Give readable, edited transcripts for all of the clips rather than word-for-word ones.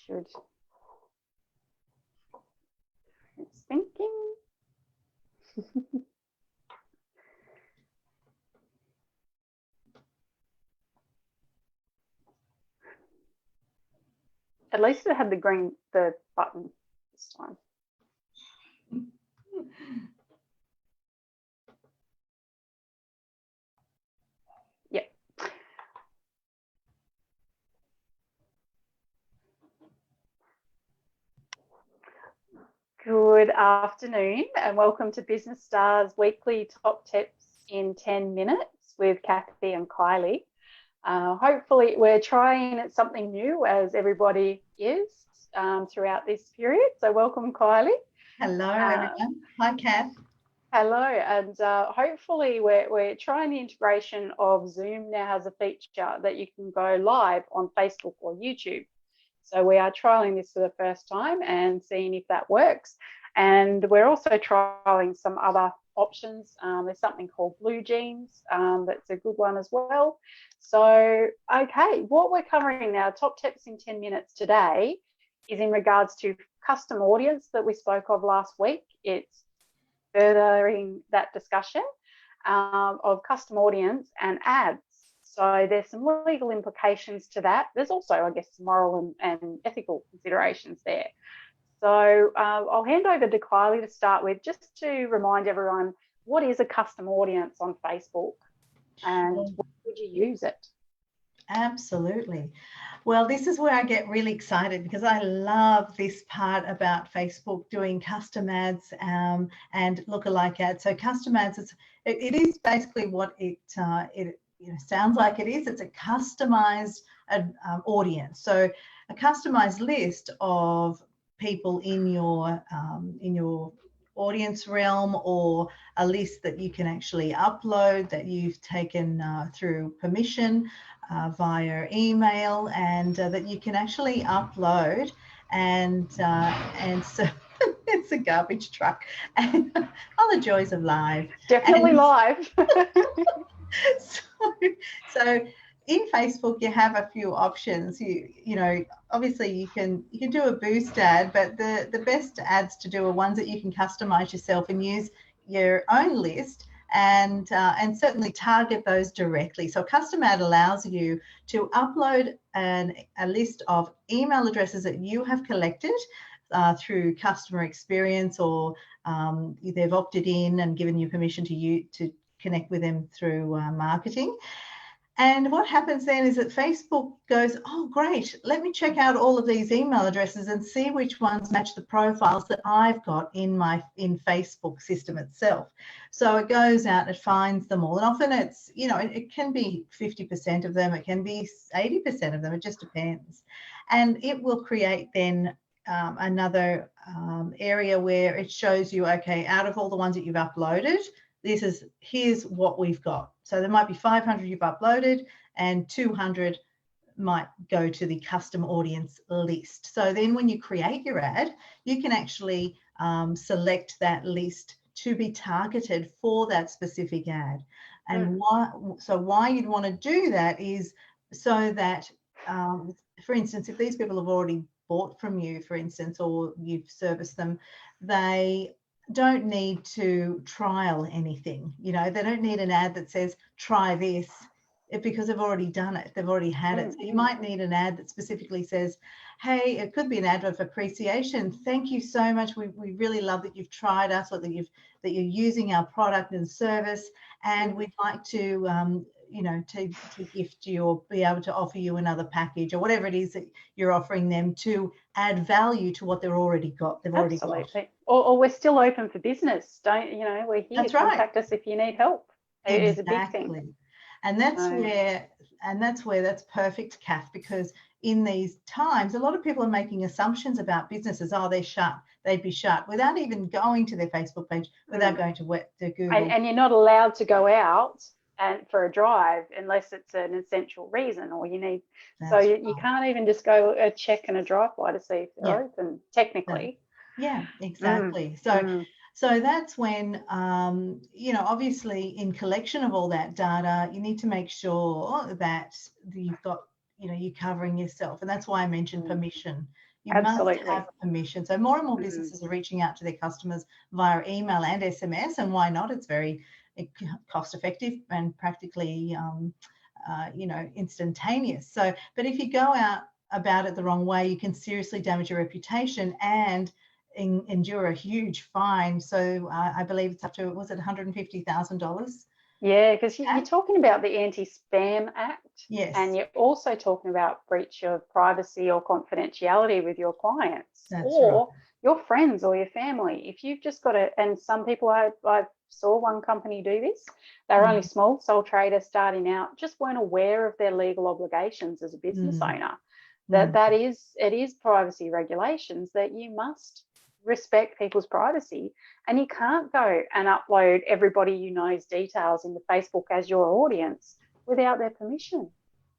should. It's thinking. At least it had the button this time. Yep. Good afternoon and welcome to Business Stars Weekly Top Tips in 10 minutes with Kathy and Kylie. Hopefully we're trying something new, as everybody is throughout this period. So welcome, Kylie. Hello, everyone. Hi, Kath. Hello, and hopefully we're trying the integration of Zoom now has a feature that you can go live on Facebook or YouTube. So we are trialing this for the first time and seeing if that works. And we're also trialing some other options. There's something called Blue Jeans. That's a good one as well. So, okay, what we're covering now, top tips in 10 minutes today, is in regards to custom audience that we spoke of last week. It's furthering that discussion of custom audience and ads. So there's some legal implications to that. There's also, I guess, moral and ethical considerations there. So I'll hand over to Kylie to start with, just to remind everyone, what is a custom audience on Facebook and when would you use it? Absolutely. Well, this is where I get really excited because I love this part about Facebook doing custom ads and lookalike ads. So custom ads, it is basically what it sounds like it is. It's a customized audience. So a customized list of people in your audience realm, or a list that you can actually upload that you've taken through permission via email, and that you can actually upload, and so it's a garbage truck and all the joys of live. Definitely live. So in Facebook you have a few options. You know, obviously you can do a boost ad, but the best ads to do are ones that you can customize yourself and use your own list and certainly target those directly. So a custom ad allows you to upload a list of email addresses that you have collected through customer experience, or they've opted in and given you permission to connect with them through marketing. And what happens then is that Facebook goes, oh, great, let me check out all of these email addresses and see which ones match the profiles that I've got in Facebook system itself. So it goes out, it finds them all. And often it's, it can be 50% of them, it can be 80% of them, it just depends. And it will create then another area where it shows you, okay, out of all the ones that you've uploaded, here's what we've got. So there might be 500 you've uploaded and 200 might go to the custom audience list. So then when you create your ad, you can actually select that list to be targeted for that specific ad. And why you'd want to do that is so that, for instance, if these people have already bought from you, for instance, or you've serviced them, they don't need to trial anything. They don't need an ad that says try this, because they've already done it, they've already had it. So you might need an ad that specifically says, hey, it could be an ad of appreciation, thank you so much, we really love that you've tried us, or that you're using our product and service, and we'd like to to gift you or be able to offer you another package, or whatever it is that you're offering them to add value to what they've already got. Absolutely. Or we're still open for business. We're here. That's Contact us if you need help. It exactly. is a big thing. And that's where that's perfect, Kath, because in these times, a lot of people are making assumptions about businesses. Oh, they'd be shut, without even going to their Facebook page, without going to Google. And you're not allowed to go out and for a drive unless it's an essential reason, or you need. You can't even just go a check and a drive-by to see if they're open technically. Yeah, exactly. So that's when, obviously in collection of all that data, you need to make sure that you've got, you're covering yourself. And that's why I mentioned permission. You must Absolutely. have permission. So more and more Mm. businesses are reaching out to their customers via email and SMS, and why not? It's very cost effective and practically instantaneous. So, but if you go out about it the wrong way, you can seriously damage your reputation and endure a huge fine. So I believe it's up to, was it $150,000? Yeah, because you're talking about the Anti-Spam Act. Yes. And you're also talking about breach of privacy or confidentiality with your clients. That's or right. your friends or your family. If you've just got and some people, I saw one company do this. They're only small, sole traders starting out, just weren't aware of their legal obligations as a business owner. It is privacy regulations that you must respect people's privacy, and you can't go and upload everybody you know's details into Facebook as your audience without their permission.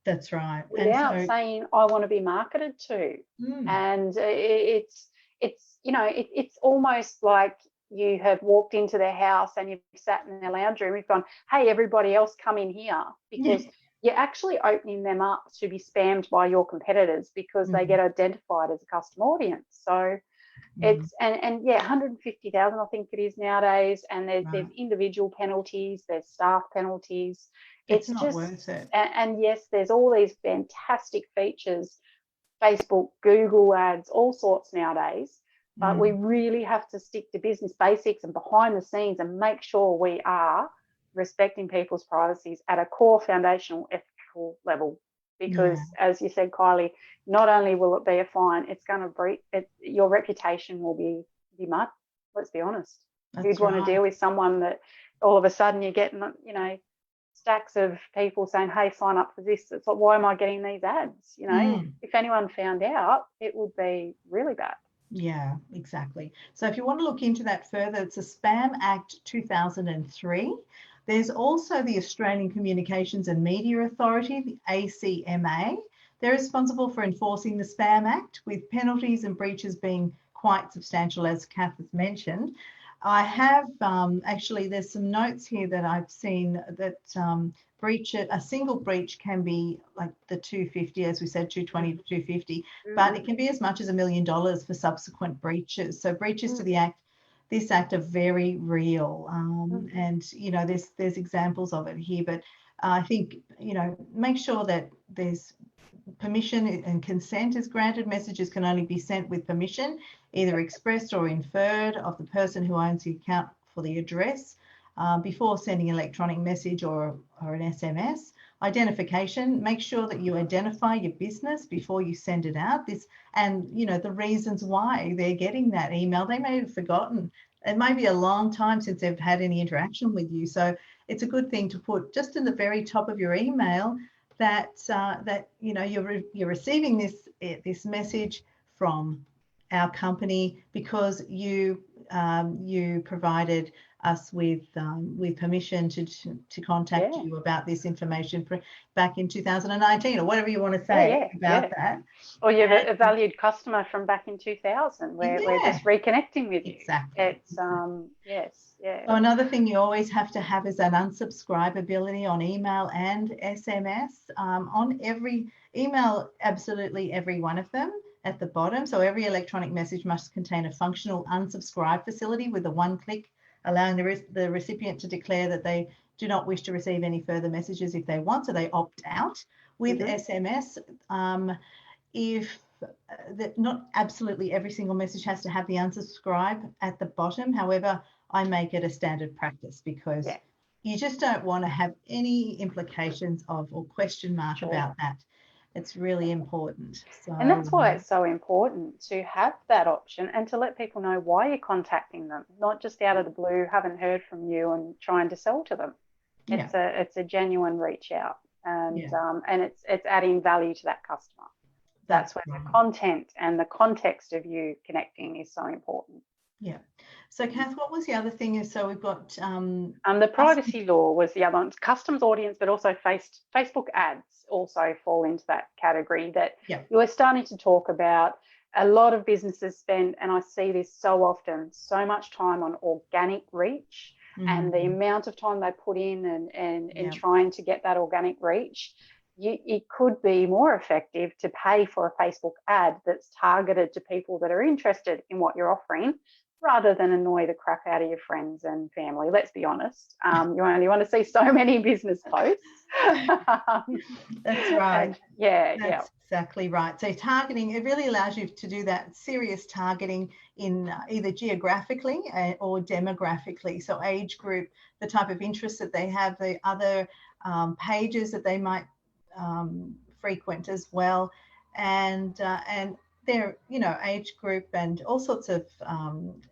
That's right. Without saying, I want to be marketed to. And it's almost like you have walked into their house and you've sat in their lounge room, you've gone, hey, everybody else come in here, because you're actually opening them up to be spammed by your competitors because they get identified as a custom audience. So it's and 150,000 I think it is nowadays, and there's individual penalties, there's staff penalties. It's not worth it. And yes, there's all these fantastic features, Facebook, Google ads, all sorts nowadays, but we really have to stick to business basics and behind the scenes and make sure we are respecting people's privacies at a core foundational ethical level. Because as you said, Kylie, not only will it be a fine, it's going to breach your reputation will be mud. Let's be honest. You'd want to deal with someone that all of a sudden you're getting, stacks of people saying, hey, sign up for this. It's like, why am I getting these ads? If anyone found out, it would be really bad. Yeah, exactly. So if you want to look into that further, it's a Spam Act 2003. There's also the Australian Communications and Media Authority, the ACMA. They're responsible for enforcing the Spam Act, with penalties and breaches being quite substantial, as Kath has mentioned. I have actually, there's some notes here that I've seen that a single breach can be like the 250, as we said, 220 to 250, but it can be as much as $1 million for subsequent breaches. So breaches to the Act, this Act are very real, and there's examples of it here. But I think make sure that there's permission and consent is granted. Messages can only be sent with permission, either expressed or inferred, of the person who owns the account for the address. Before sending an electronic message or an SMS. Identification, make sure that you identify your business before you send it out. And the reasons why they're getting that email. They may have forgotten. It may be a long time since they've had any interaction with you. So it's a good thing to put just in the very top of your email that you're receiving this message from our company because you provided us with permission to contact you about this information back in 2019 or whatever you want to say about that. Or you're a valued customer from back in 2000. We're just reconnecting with you. Exactly. It's yes. So another thing you always have to have is that unsubscribe ability on email and SMS. On every email, absolutely every one of them at the bottom. So every electronic message must contain a functional unsubscribe facility with a one-click, allowing the recipient to declare that they do not wish to receive any further messages if they want, so they opt out. With SMS, not absolutely every single message has to have the unsubscribe at the bottom. However, I make it a standard practice because you just don't want to have any implications or question mark about that. It's really important. So, and that's why it's so important to have that option and to let people know why you're contacting them, not just out of the blue, haven't heard from you and trying to sell to them. It's a genuine reach out, and it's adding value to that customer. That's where the content and the context of you connecting is so important. Yeah. So, Kath, what was the other thing? So we've got the privacy law was the other one. Customs audience, but also Facebook ads also fall into that category that you were starting to talk about. A lot of businesses spend, and I see this so often, so much time on organic reach and the amount of time they put in and trying to get that organic reach. it could be more effective to pay for a Facebook ad that's targeted to people that are interested in what you're offering, rather than annoy the crap out of your friends and family. Let's be honest. You only want to see so many business posts. That's right. That's exactly right. So targeting, it really allows you to do that serious targeting in either geographically or demographically. So age group, the type of interest that they have, the other pages that they might frequent as well, and their age group and all sorts of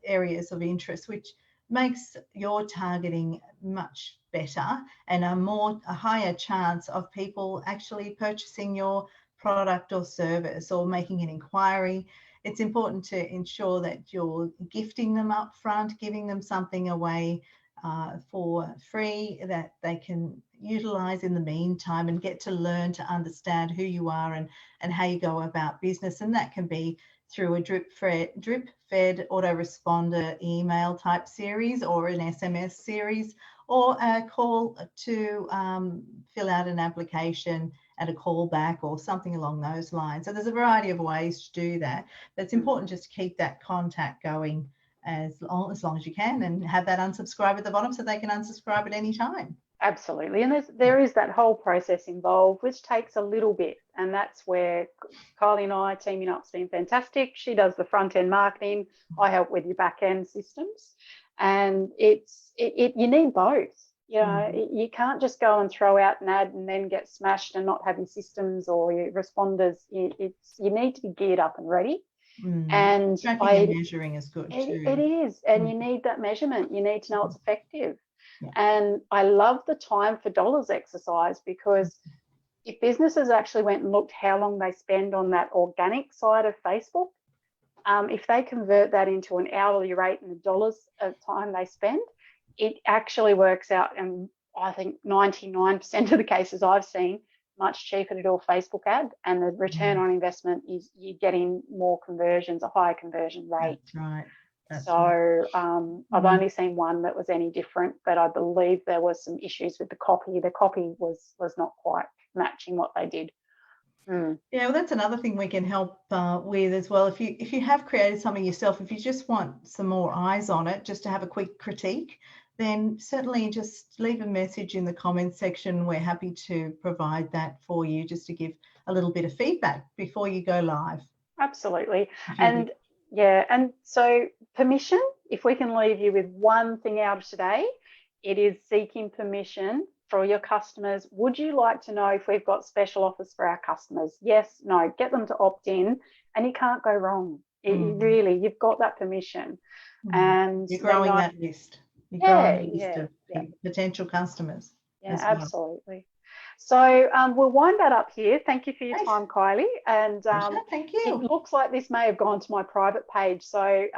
areas of interest, which makes your targeting much better and a higher chance of people actually purchasing your product or service or making an inquiry. It's important to ensure that you're gifting them up front, giving them something away for free that they can utilize in the meantime and get to learn to understand who you are and how you go about business. And that can be through a drip-fed autoresponder email type series, or an SMS series, or a call to fill out an application and a call back, or something along those lines. So there's a variety of ways to do that, but it's important just to keep that contact going as long as you can, and have that unsubscribe at the bottom so they can unsubscribe at any time. Absolutely. And there is that whole process involved, which takes a little bit. And that's where Kylie and I teaming up's been fantastic. She does the front end marketing. I help with your back end systems. And you need both. You can't just go and throw out an ad and then get smashed and not have your systems or your responders. You need to be geared up and ready. And tracking and measuring is good too. It is. And you need that measurement. You need to know it's effective. Yeah. And I love the time for dollars exercise, because if businesses actually went and looked how long they spend on that organic side of Facebook, if they convert that into an hourly rate and the dollars of time they spend, it actually works out. And I think 99% of the cases I've seen, much cheaper to do a Facebook ad, and the return on investment is you're getting more conversions, a higher conversion rate. That's right. I've only seen one that was any different, but I believe there was some issues with the copy. The copy was not quite matching what they did. Yeah, well, that's another thing we can help with as well. If you have created something yourself, if you just want some more eyes on it, just to have a quick critique, then certainly just leave a message in the comments section. We're happy to provide that for you, just to give a little bit of feedback before you go live. Absolutely. And so permission, if we can leave you with one thing out of today, it is seeking permission for your customers. Would you like to know if we've got special offers for our customers? Yes, no, get them to opt in, and you can't go wrong. You've got that permission. And you're growing that list. You're growing the list of potential customers. Yeah, absolutely. So we'll wind that up here. Thank you for your time, Kylie. And thank you. It looks like this may have gone to my private page. So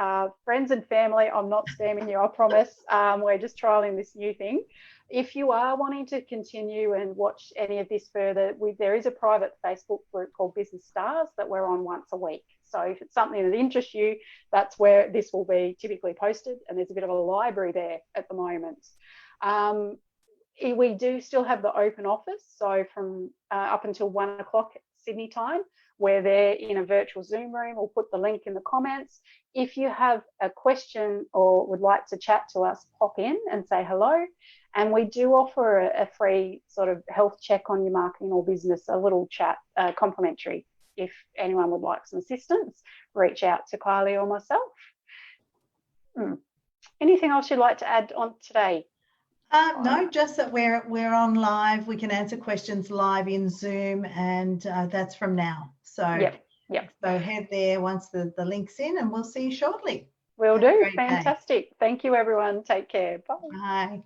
friends and family, I'm not spamming you, I promise. We're just trialing this new thing. If you are wanting to continue and watch any of this further, there is a private Facebook group called Business Stars that we're on once a week. So if it's something that interests you, that's where this will be typically posted. And there's a bit of a library there at the moment. We do still have the open office, so from up until 1 o'clock Sydney time, we're there in a virtual Zoom room. We'll put the link in the comments. If you have a question or would like to chat to us, pop in and say hello. And we do offer a free sort of health check on your marketing or business, a little chat, complimentary. If anyone would like some assistance, reach out to Kylie or myself. Anything else you'd like to add on today? No, just that we're on live. We can answer questions live in Zoom, and that's from now. So So head there once the link's in, and we'll see you shortly. Will do. Fantastic. Thank you, everyone. Take care. Bye. Bye.